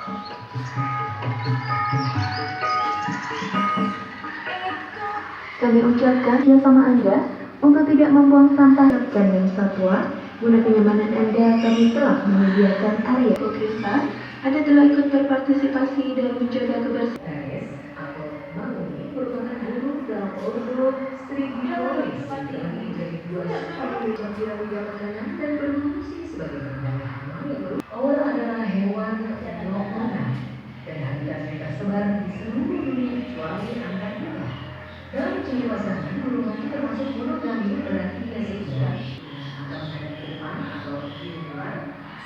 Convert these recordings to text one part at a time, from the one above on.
Kami ucapkan sama Anda untuk tidak membuang sampah dan satwa. Guna kenyamanan Anda, kami telah menyediakan area pemerintah. Anda telah ikut berpartisipasi dan menjaga kebersihan. Atau Manguni merupakan burung dalam ordo Strigiloides yang terbagi dari dua suku piramida makanan dan berfungsi sebagai pengendali hama yang Owl adalah hewan monokonan dan habitatnya tersebar di seluruh dunia kecuali Antartika. Dalam ciri pasangan, burung ini termasuk monogami berarti aseksual atau menghadap ke depan atau di luar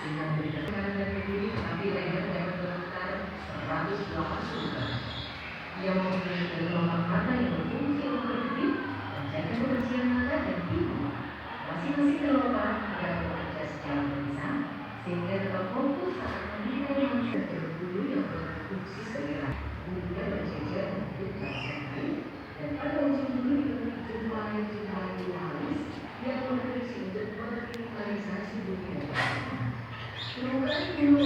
sehingga memberikan kanan dan kiri, tapi leher dapat berputar 180 derajat. Ia mempunyai gelombang mata yang berfungsi untuk berkedip, menjaga kebersihan mata dan pipi. Masing-masing gelombang akan bekerja secara terpisah sehingga tetap fokus saat menghindari manusia berbulu yang berfungsi sebagai rahang. Kemudian berjejer untuk transaksi dan pada ujung bulu dipenuhi jumlah-jumlah bulu halus yang berfungsi untuk mengkristallisasi bulu dan permukaan bulu